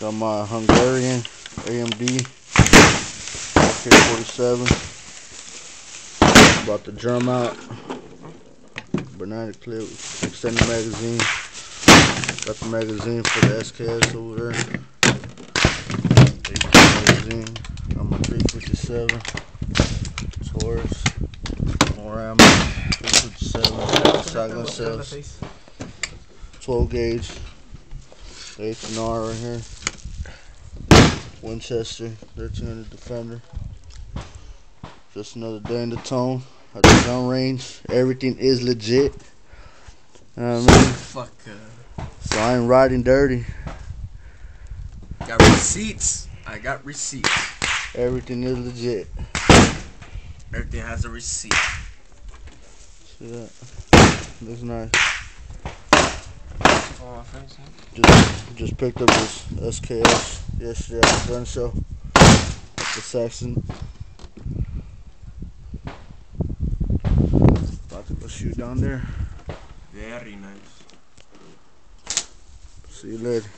Got my Hungarian AMD AK-47. About to drum out. Banana clip, extended magazine. Got the magazine for the SKS over there. AK magazine. I'm a 357 Taurus. More ammo. 357 shotgun cells. 12 gauge. H&R right here. Winchester 1300 Defender. Just another day in the tone at the gun range. Everything is legit. You know what I mean? Fuck. So I ain't riding dirty. Got receipts. I got receipts. Everything is legit. Everything has a receipt. See that? Looks nice. Oh, my friends. Just picked up this SKS yesterday at the gun show at the Saxon. About to go shoot down there. Very nice. See you later.